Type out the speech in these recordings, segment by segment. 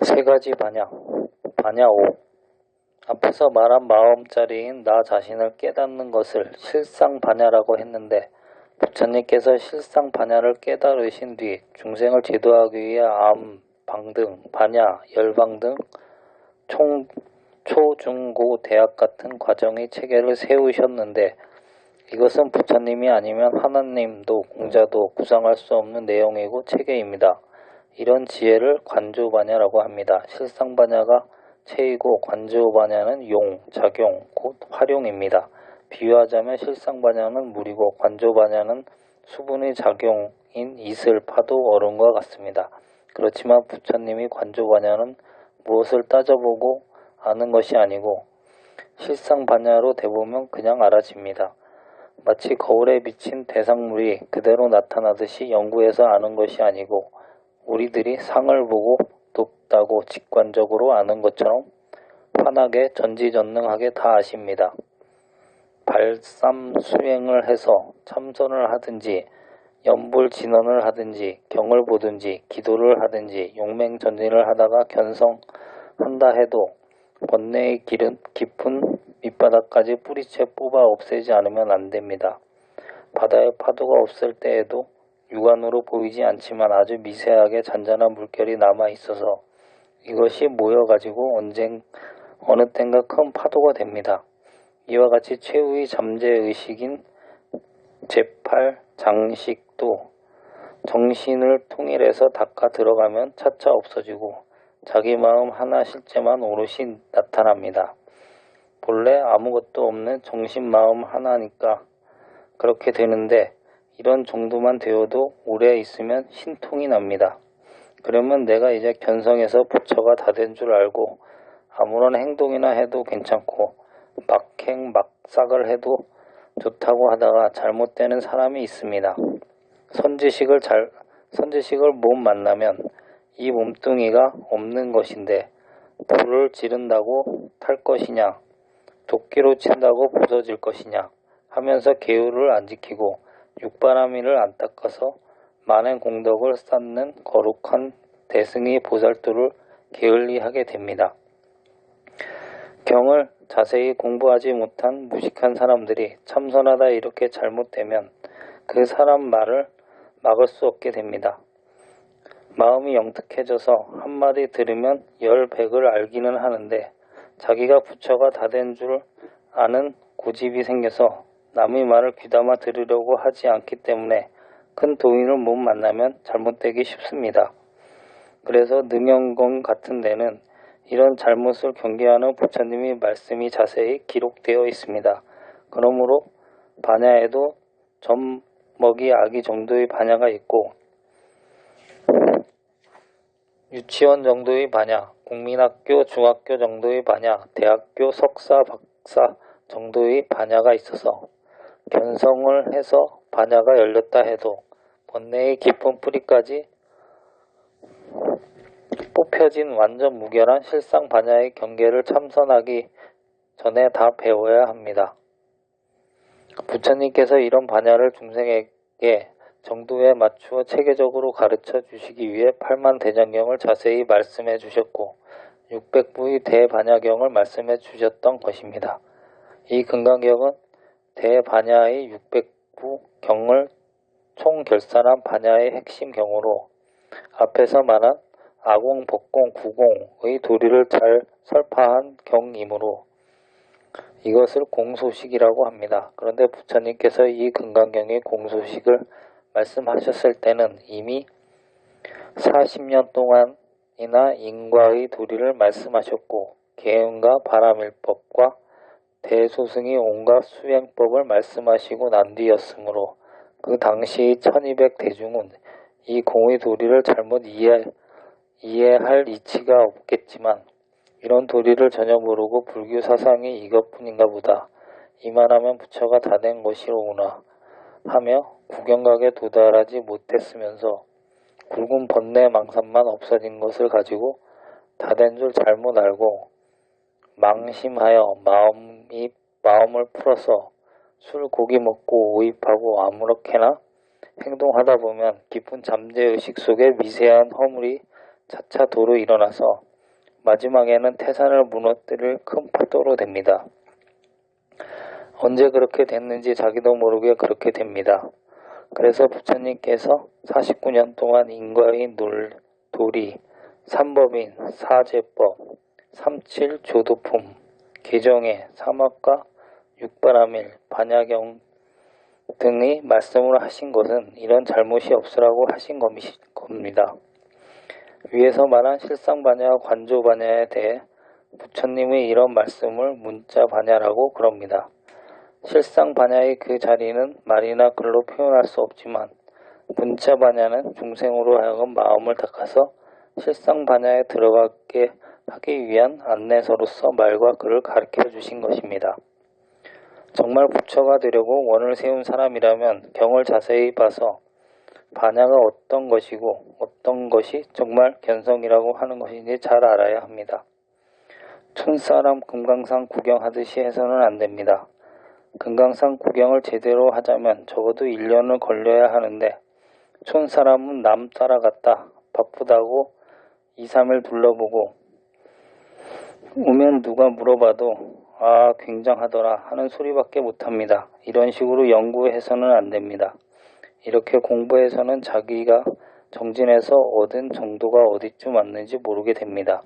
세 가지 반야. 반야 5. 앞에서 말한 마음자리인 나 자신을 깨닫는 것을 실상반야라고 했는데 부처님께서 실상반야를 깨달으신 뒤 중생을 제도하기 위해 암, 방등, 반야, 열방 등 초, 중, 고, 대학 같은 과정의 체계를 세우셨는데 이것은 부처님이 아니면 하나님도 공자도 구상할 수 없는 내용이고 체계입니다. 이런 지혜를 관조반야라고 합니다. 실상반야가 체이고 관조반야는 용, 작용, 곧 활용입니다. 비유하자면 실상반야는 물이고 관조반야는 수분의 작용인 이슬, 파도, 얼음과 같습니다. 그렇지만 부처님이 관조반야는 무엇을 따져보고 아는 것이 아니고 실상반야로 대보면 그냥 알아집니다. 마치 거울에 비친 대상물이 그대로 나타나듯이 연구해서 아는 것이 아니고 우리들이 상을 보고 높다고 직관적으로 아는 것처럼 환하게 전지전능하게 다 아십니다. 발삼 수행을 해서 참선을 하든지 연불진언을 하든지 경을 보든지 기도를 하든지 용맹전진을 하다가 견성한다 해도 번뇌의 깊은 밑바닥까지 뿌리채 뽑아 없애지 않으면 안 됩니다. 바다에 파도가 없을 때에도 육안으로 보이지 않지만 아주 미세하게 잔잔한 물결이 남아 있어서 이것이 모여가지고 어느 땐가 큰 파도가 됩니다. 이와 같이 최후의 잠재의식인 제8 장식도 정신을 통일해서 닦아 들어가면 차차 없어지고 자기 마음 하나 실제만 오롯이 나타납니다. 본래 아무것도 없는 정신 마음 하나니까 그렇게 되는데 이런 정도만 되어도 오래 있으면 신통이 납니다. 그러면 내가 이제 견성해서 부처가 다 된 줄 알고 아무런 행동이나 해도 괜찮고 막행 막삭을 해도 좋다고 하다가 잘못되는 사람이 있습니다. 선지식을 못 만나면 이 몸뚱이가 없는 것인데 불을 지른다고 탈 것이냐 도끼로 친다고 부서질 것이냐 하면서 계율을 안 지키고 육바라밀을 안 닦아서 많은 공덕을 쌓는 거룩한 대승의 보살도를 게을리하게 됩니다. 경을 자세히 공부하지 못한 무식한 사람들이 참선하다 이렇게 잘못되면 그 사람 말을 막을 수 없게 됩니다. 마음이 영특해져서 한마디 들으면 열백을 알기는 하는데 자기가 부처가 다 된 줄 아는 고집이 생겨서 남의 말을 귀담아 들으려고 하지 않기 때문에 큰 도인을 못 만나면 잘못되기 쉽습니다. 그래서 능영공 같은 데는 이런 잘못을 경계하는 부처님의 말씀이 자세히 기록되어 있습니다. 그러므로 반야에도 젖먹이 아기 정도의 반야가 있고 유치원 정도의 반야, 국민학교, 중학교 정도의 반야, 대학교 석사, 박사 정도의 반야가 있어서 견성을 해서 반야가 열렸다 해도 번뇌의 깊은 뿌리까지 뽑혀진 완전 무결한 실상 반야의 경계를 참선하기 전에 다 배워야 합니다. 부처님께서 이런 반야를 중생에게 정도에 맞추어 체계적으로 가르쳐 주시기 위해 8만 대장경을 자세히 말씀해 주셨고 600부의 대반야경을 말씀해 주셨던 것입니다. 이 금강경은 대반야의 600부 경을 총결산한 반야의 핵심 경으로 앞에서 말한 아공, 법공, 구공의 도리를 잘 설파한 경이므로 이것을 공소식이라고 합니다. 그런데 부처님께서 이 금강경의 공소식을 말씀하셨을 때는 이미 40년 동안이나 인과의 도리를 말씀하셨고 계은과 바라밀법과 대소승의 온갖 수행법을 말씀하시고 난 뒤였으므로 그 당시 1200 대중은 이 공의 도리를 잘못 이해할 이치가 없겠지만 이런 도리를 전혀 모르고 불교 사상이 이것뿐인가 보다. 이만하면 부처가 다 된 것이로구나 하며 구경각에 도달하지 못했으면서 굵은 번뇌 망상만 없어진 것을 가지고 다 된 줄 잘못 알고 망심하여 마음을 풀어서 술 고기 먹고 오입하고 아무렇게나 행동하다 보면 깊은 잠재의식 속에 미세한 허물이 차차 도로 일어나서 마지막에는 태산을 무너뜨릴 큰 파도로 됩니다. 언제 그렇게 됐는지 자기도 모르게 그렇게 됩니다. 그래서 부처님께서 49년 동안 인과의 도리, 삼법인, 사제법, 삼칠조도품, 개정회, 사막과 육바라밀, 반야경 등의 말씀을 하신 것은 이런 잘못이 없으라고 하신 겁니다. 위에서 말한 실상반야와 관조반야에 대해 부처님의 이런 말씀을 문자반야라고 그럽니다. 실상반야의 그 자리는 말이나 글로 표현할 수 없지만 문자반야는 중생으로 하여금 마음을 닦아서 실상반야에 들어가게 하기 위한 안내서로서 말과 글을 가르쳐 주신 것입니다. 정말 부처가 되려고 원을 세운 사람이라면 경을 자세히 봐서 반야가 어떤 것이고 어떤 것이 정말 견성이라고 하는 것인지 잘 알아야 합니다. 촌사람 금강산 구경하듯이 해서는 안 됩니다. 금강산 구경을 제대로 하자면 적어도 1년을 걸려야 하는데 촌사람은 남 따라갔다 바쁘다고 2, 3일 둘러보고 오면 누가 물어봐도 아 굉장하더라 하는 소리밖에 못합니다. 이런 식으로 연구해서는 안 됩니다. 이렇게 공부해서는 자기가 정진해서 얻은 정도가 어디쯤 왔는지 모르게 됩니다.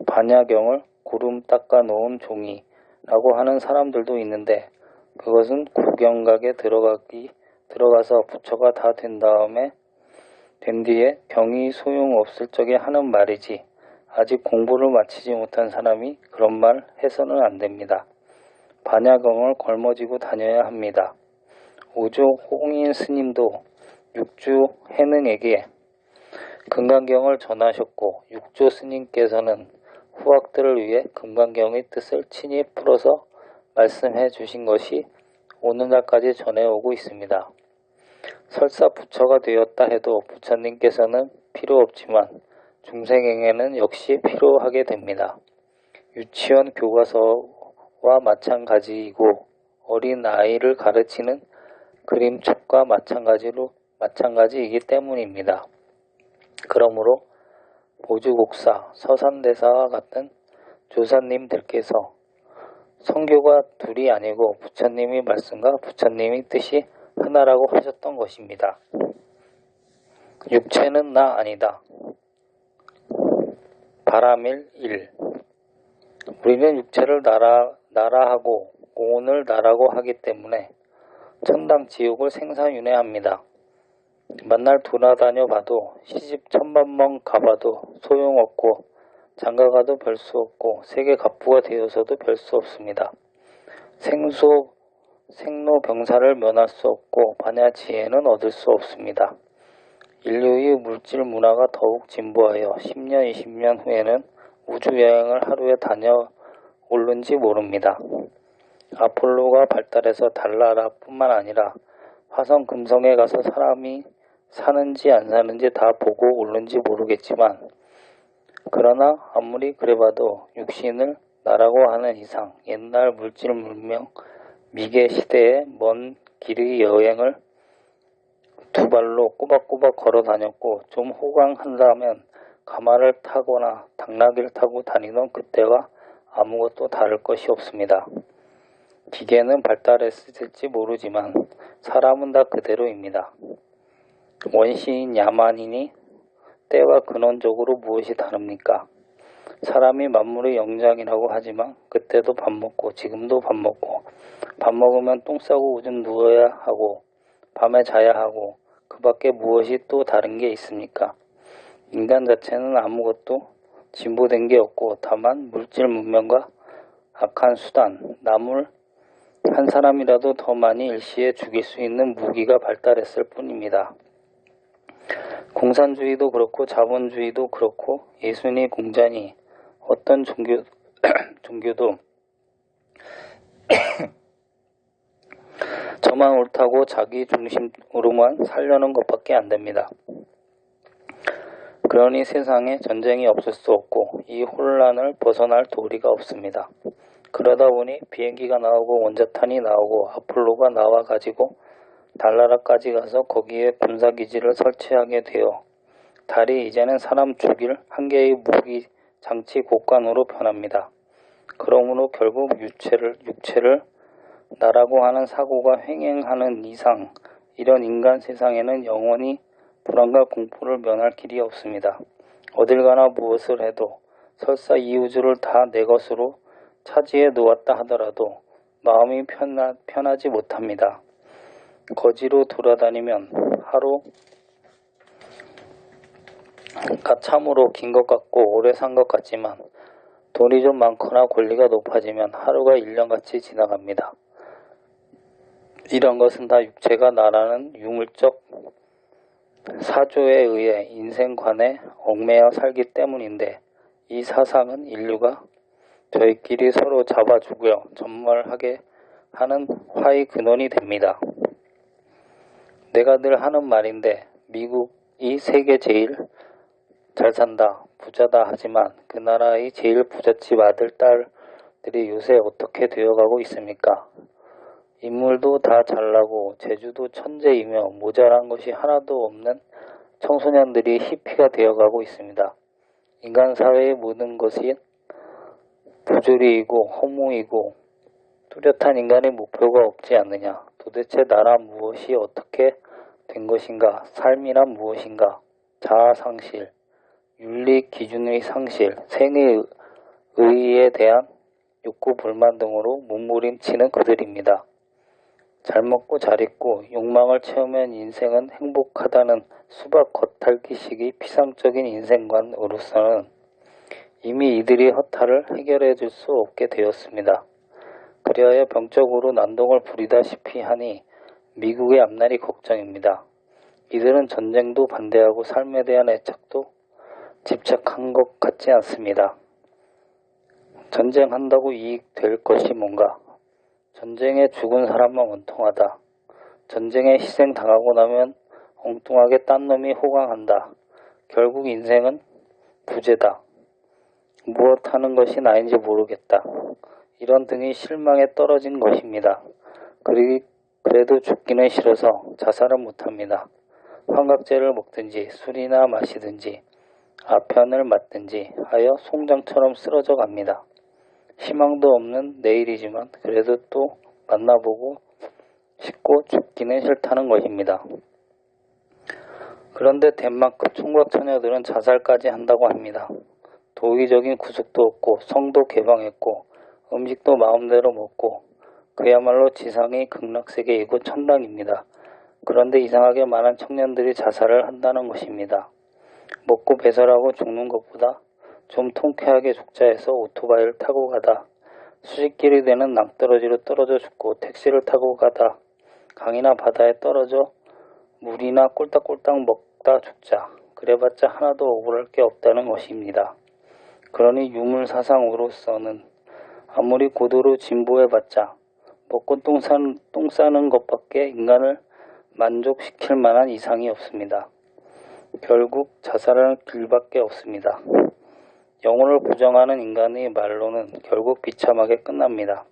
반야경을 구름 닦아 놓은 종이라고 하는 사람들도 있는데 그것은 구경각에 들어가서 부처가 다 된 뒤에 경이 소용없을 적에 하는 말이지 아직 공부를 마치지 못한 사람이 그런 말 해서는 안 됩니다. 반야경을 걸머지고 다녀야 합니다. 오조 홍인 스님도 육주 해능에게 금강경을 전하셨고 육조 스님께서는 후학들을 위해 금강경의 뜻을 친히 풀어서 말씀해 주신 것이 오늘날까지 전해오고 있습니다. 설사 부처가 되었다 해도 부처님께서는 필요 없지만 중생에게는 역시 필요하게 됩니다. 유치원 교과서와 마찬가지이고 어린 아이를 가르치는 그림책과 마찬가지이기 때문입니다. 그러므로 보주곡사, 서산대사와 같은 조사님들께서 성교가 둘이 아니고 부처님의 말씀과 부처님의 뜻이 하나라고 하셨던 것입니다. 육체는 나 아니다. 바라밀 1. 우리는 육체를 나라하고 공혼을 나라고 하기 때문에 천당 지옥을 생사윤회합니다. 만날 돌아다녀 봐도 시집 천만번 가봐도 소용없고 장가가도 별 수 없고 세계 갑부가 되어서도 별 수 없습니다. 생로병사를 면할 수 없고 반야 지혜는 얻을 수 없습니다. 인류의 물질 문화가 더욱 진보하여 10년, 20년 후에는 우주여행을 하루에 다녀올는지 모릅니다. 아폴로가 발달해서 달나라뿐만 아니라 화성 금성에 가서 사람이 사는지 안 사는지 다 보고 오는지 모르겠지만 그러나 아무리 그래봐도 육신을 나라고 하는 이상 옛날 물질 문명 미개 시대의 먼 길의 여행을 두 발로 꼬박꼬박 걸어 다녔고 좀 호강한다면 가마를 타거나 당나귀를 타고 다니던 그때와 아무것도 다를 것이 없습니다. 기계는 발달했을지 모르지만 사람은 다 그대로입니다. 원시인 야만이니 때와 근원적으로 무엇이 다릅니까? 사람이 만물의 영장이라고 하지만 그때도 밥 먹고 지금도 밥 먹고 밥 먹으면 똥 싸고 오줌 누워야 하고 밤에 자야 하고 그 밖에 무엇이 또 다른 게 있습니까? 인간 자체는 아무것도 진보된 게 없고 다만 물질 문명과 악한 수단, 남을 한 사람이라도 더 많이 일시에 죽일 수 있는 무기가 발달했을 뿐입니다. 공산주의도 그렇고 자본주의도 그렇고 예순이 공자니 어떤 종교도 저만 옳다고 자기 중심으로만 살려는 것밖에 안 됩니다. 그러니 세상에 전쟁이 없을 수 없고 이 혼란을 벗어날 도리가 없습니다. 그러다 보니 비행기가 나오고 원자탄이 나오고 아폴로가 나와가지고 달나라까지 가서 거기에 군사기지를 설치하게 되어 달이 이제는 사람 죽일 한 개의 장치 곡간으로 변합니다. 그러므로 결국 육체를 나라고 하는 사고가 횡행하는 이상 이런 인간 세상에는 영원히 불안과 공포를 면할 길이 없습니다. 어딜 가나 무엇을 해도 설사 이 우주를 다 내 것으로 차지해 놓았다 하더라도 마음이 편하지 못합니다. 거지로 돌아다니면 하루가 참으로 긴 것 같고 오래 산 것 같지만 돈이 좀 많거나 권리가 높아지면 하루가 1년같이 지나갑니다. 이런 것은 다 육체가 나라는 유물적 사조에 의해 인생관에 얽매여 살기 때문인데 이 사상은 인류가 저희끼리 서로 잡아주고요 전멸하게 하는 화의 근원이 됩니다. 내가 늘 하는 말인데 미국이 세계 제일 잘 산다, 부자다 하지만 그 나라의 제일 부잣집 아들, 딸들이 요새 어떻게 되어가고 있습니까? 인물도 다 잘나고 재주도 천재이며 모자란 것이 하나도 없는 청소년들이 히피가 되어가고 있습니다. 인간 사회의 모든 것이 부조리이고 허무이고 뚜렷한 인간의 목표가 없지 않느냐. 도대체 나라 무엇이 어떻게 된 것인가? 삶이란 무엇인가? 자아 상실, 윤리 기준의 상실, 생의 의의에 대한 욕구 불만 등으로 몸부림치는 그들입니다. 잘 먹고 잘 입고 욕망을 채우면 인생은 행복하다는 수박 겉핥기식의 피상적인 인생관으로서는 이미 이들이 허탈을 해결해 줄 수 없게 되었습니다. 그리하여 병적으로 난동을 부리다시피 하니 미국의 앞날이 걱정입니다. 이들은 전쟁도 반대하고 삶에 대한 애착도 집착한 것 같지 않습니다. 전쟁한다고 이익될 것이 뭔가? 전쟁에 죽은 사람만 원통하다. 전쟁에 희생당하고 나면 엉뚱하게 딴 놈이 호강한다. 결국 인생은 부재다. 무엇 하는 것이 나인지 모르겠다. 이런 등이 실망에 떨어진 것입니다. 그래도 죽기는 싫어서 자살은 못합니다. 환각제를 먹든지 술이나 마시든지 아편을 맞든지 하여 송장처럼 쓰러져 갑니다. 희망도 없는 내일이지만 그래도 또 만나보고 싶고 죽기는 싫다는 것입니다. 그런데 덴마크 총각 처녀들은 자살까지 한다고 합니다. 도의적인 구속도 없고 성도 개방했고 음식도 마음대로 먹고 그야말로 지상의 극락세계이고 천당입니다. 그런데 이상하게 많은 청년들이 자살을 한다는 것입니다. 먹고 배설하고 죽는 것보다 좀 통쾌하게 죽자 해서 오토바이를 타고 가다, 수직길이 되는 낭떠러지로 떨어져 죽고 택시를 타고 가다, 강이나 바다에 떨어져 물이나 꼴딱꼴딱 먹다 죽자, 그래봤자 하나도 억울할 게 없다는 것입니다. 그러니 유물사상으로서는 아무리 고도로 진보해봤자 먹고 똥 싸는 것밖에 인간을 만족시킬 만한 이상이 없습니다. 결국 자살하는 길밖에 없습니다. 영혼을 부정하는 인간의 말로는 결국 비참하게 끝납니다.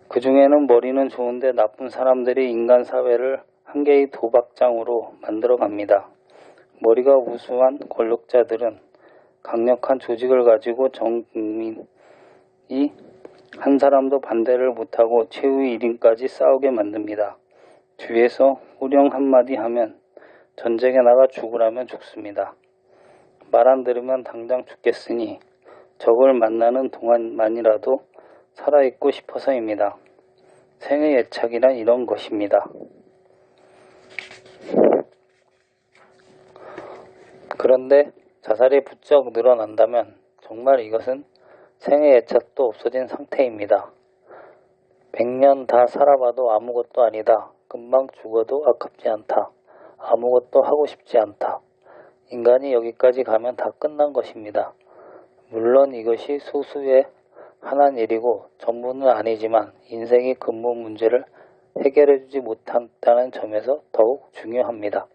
그 중에는 머리는 좋은데 나쁜 사람들이 인간 사회를 한 개의 도박장으로 만들어갑니다. 머리가 우수한 권력자들은 강력한 조직을 가지고 전 국민이 한 사람도 반대를 못하고 최후의 1인까지 싸우게 만듭니다. 뒤에서 후령 한마디 하면 전쟁에 나가 죽으라면 죽습니다. 말 안 들으면 당장 죽겠으니 적을 만나는 동안만이라도 살아있고 싶어서입니다. 생의 애착이란 이런 것입니다. 그런데 자살이 부쩍 늘어난다면 정말 이것은 생의 애착도 없어진 상태입니다. 100년 다 살아봐도 아무것도 아니다. 금방 죽어도 아깝지 않다. 아무것도 하고 싶지 않다. 인간이 여기까지 가면 다 끝난 것입니다. 물론 이것이 소수의 하나는 일이고 전부는 아니지만 인생의 근본 문제를 해결해주지 못한다는 점에서 더욱 중요합니다.